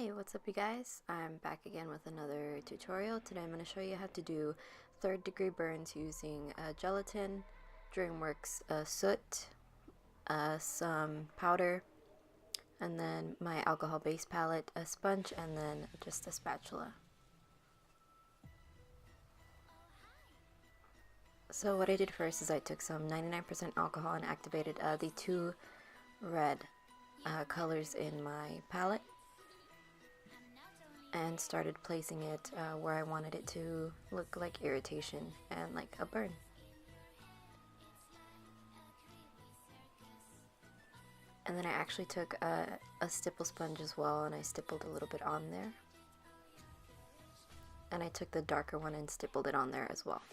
Hey, what's up you guys? I'm back again with another tutorial. Today I'm going to show you how to do third degree burns using gelatin, DreamWorks soot, some powder, and then my alcohol base palette, a sponge, and then just a spatula. So what I did first is I took some 99% alcohol and activated the two red colors in my palette, and started placing it where I wanted it to look like irritation and like a burn. And then I actually took a stipple sponge as well, and I stippled a little bit on there. And I took the darker one and stippled it on there as well.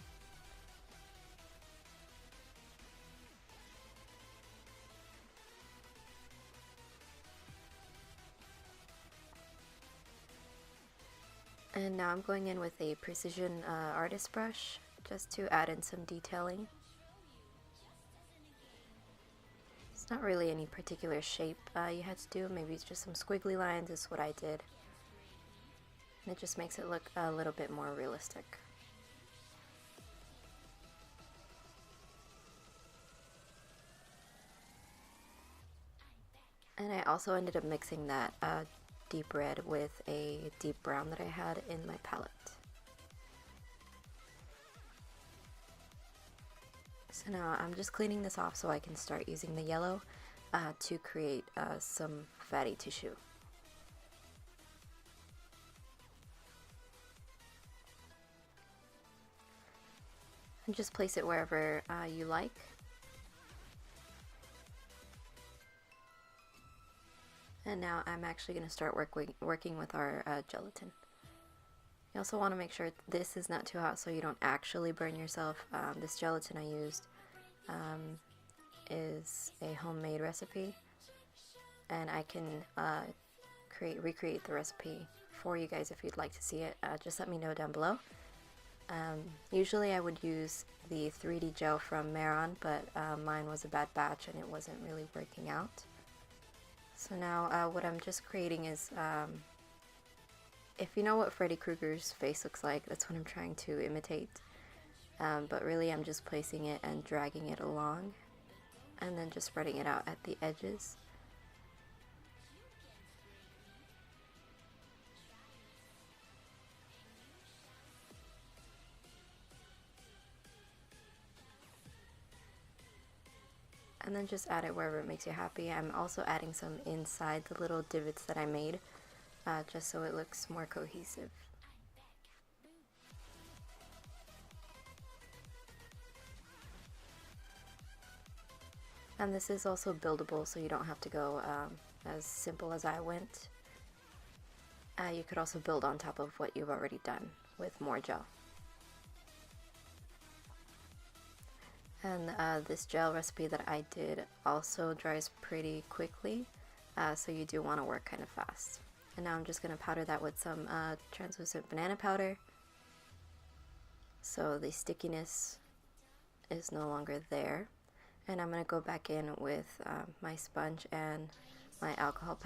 And now I'm going in with a precision artist brush just to add in some detailing. It's not really any particular shape you had to do, maybe it's just some squiggly lines is what I did. And it just makes it look a little bit more realistic. And I also ended up mixing that deep red with a deep brown that I had in my palette. So now I'm just cleaning this off so I can start using the yellow to create some fatty tissue. And just place it wherever you like. And now I'm actually going to start working with our gelatin. You also want to make sure this is not too hot so you don't actually burn yourself. This gelatin I used is a homemade recipe, and I can recreate the recipe for you guys if you'd like to see it. Just let me know down below. Usually I would use the 3D gel from Maron, but mine was a bad batch and it wasn't really working out. So now what I'm just creating is, if you know what Freddy Krueger's face looks like, that's what I'm trying to imitate. But really I'm just placing it and dragging it along, and then just spreading it out at the edges. And then just add it wherever it makes you happy. I'm also adding some inside the little divots that I made, just so it looks more cohesive. And this is also buildable, so you don't have to go as simple as I went. You could also build on top of what you've already done with more gel. And this gel recipe that I did also dries pretty quickly, so you do want to work kind of fast. And now I'm just going to powder that with some translucent banana powder, so the stickiness is no longer there. And I'm going to go back in with my sponge and my alcohol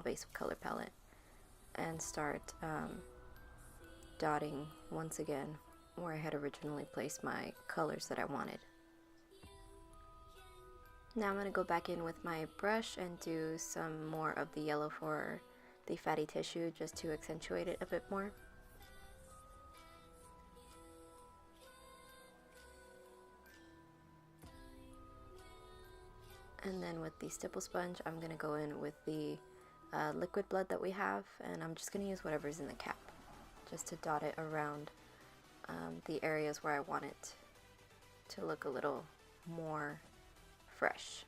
base color palette, and start dotting once again where I had originally placed my colors that I wanted. Now I'm going to go back in with my brush and do some more of the yellow for the fatty tissue, just to accentuate it a bit more. And then with the stipple sponge, I'm going to go in with the liquid blood that we have, and I'm just going to use whatever's in the cap, just to dot it around the areas where I want it to look a little more fresh.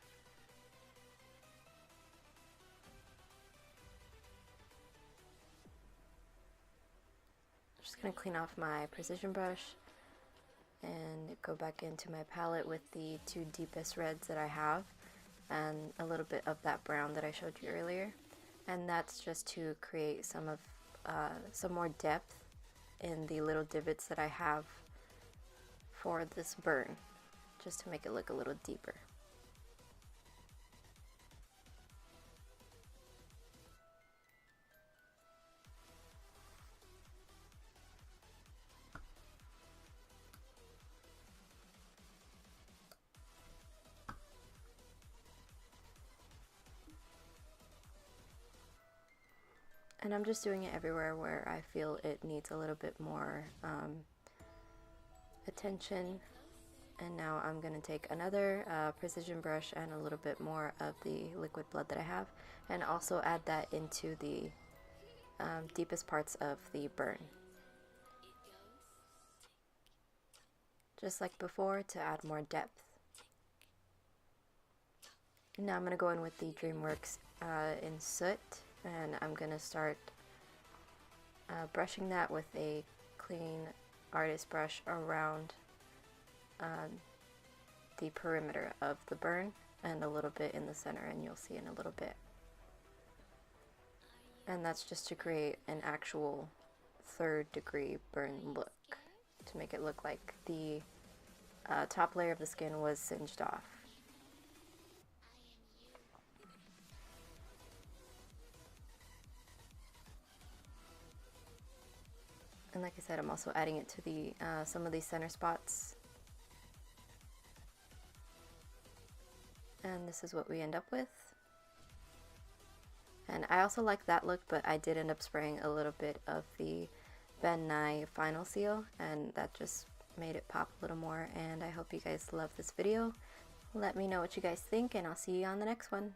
I'm just going to clean off my precision brush and go back into my palette with the two deepest reds that I have, and a little bit of that brown that I showed you earlier. And that's just to create some more depth in the little divots that I have for this burn, just to make it look a little deeper. And I'm just doing it everywhere where I feel it needs a little bit more attention. And now I'm going to take another precision brush and a little bit more of the liquid blood that I have, and also add that into the deepest parts of the burn. Just like before, to add more depth. Now I'm going to go in with the DreamWorks in Soot, and I'm going to start brushing that with a clean artist brush around the perimeter of the burn and a little bit in the center, and you'll see in a little bit. And that's just to create an actual 3rd degree burn look, to make it look like the top layer of the skin was singed off. And like I said, I'm also adding it to the some of these center spots. And this is what we end up with. And I also like that look, but I did end up spraying a little bit of the Ben Nye Final Seal, and that just made it pop a little more. And I hope you guys love this video. Let me know what you guys think, and I'll see you on the next one.